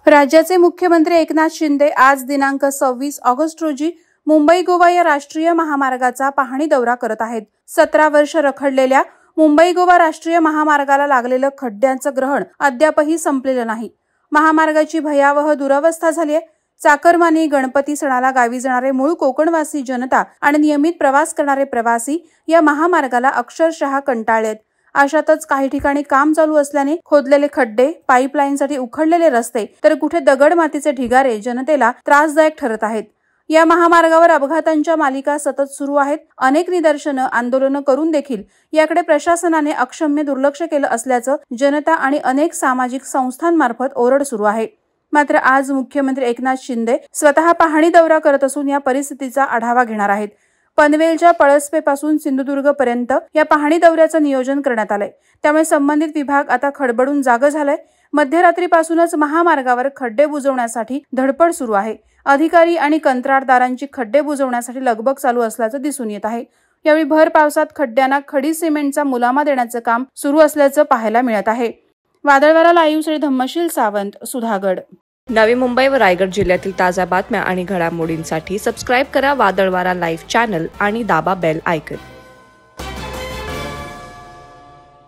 राज्याचे मुख्यमंत्री एकनाथ शिंदे आज दिनांक 26 ऑगस्ट रोजी मुंबई गोवा या राष्ट्रीय महामार्गाचा पाहणी दौरा करत आहेत। 17 वर्ष रखडलेल्या मुंबई गोवा राष्ट्रीय महामार्गाला लागलेलं खड्ड्यांचं ग्रहण अद्यापही संपलेलं नाही। महामार्गाची भयावह दुरवस्था झाली आहे। चाकरमानी गणपती सणाला गावी जाणारे मूळ कोकणवासी जनता आणि नियमित प्रवास करणारे प्रवासी या महामार्गाला अक्षरशः कंटाळलेत। अशातच काही ठिकाणी काम चालू असल्याने खोदलेले खड्डे, पाईपलाईनसाठी उखडलेले रस्ते तर कुठे दगड मातीचे ढिगारे जनतेला त्रासदायक ठरत आहेत। या महामार्गावर अपघातांच्या मालिका सतत सुरू आहेत। अनेक निदर्शनं, आंदोलनं करून देखील याकडे प्रशासनाने अक्षम्य दुर्लक्ष केलं असल्याचं जनता आणि अनेक सामाजिक संस्थांमार्फत ओरड सुरू आहे। मात्र आज मुख्यमंत्री एकनाथ शिंदे स्वतः पाहणी दौरा करत असून या परिस्थितीचा आढावा घेणार आहेत। पनवेलच्या पळसपेपासून सिंधुदुर्ग पर्यंत या पाहणी दौऱ्याचं नियोजन करण्यात आलंय। त्यामुळे संबंधित विभाग आता खडबडून जागं झालाय। मध्यरात्रीपासूनच महामार्गावर खड्डे बुजवण्यासाठी धडपड सुरू आहे। अधिकारी आणि कंत्राटदारांची खड्डे बुजवण्यासाठी लगबग चालू असल्याचं दिसून येत आहे। यावेळी भर पावसात खड्ड्यांना खडी सिमेंटचा मुलामा देण्याचं काम सुरू असल्याचं पाहायला मिळत आहे। वादळवारा लाईव्हसाठी धम्मशील सावंत, सुधागड। नवी मुंबई व रायगड जिल्ह्यातील ताज्या बातम्या आणि घडामोडींसाठी सबस्क्राईब करा वादळवारा लाईव्ह चॅनल आणि दाबा बेल आयकॉन।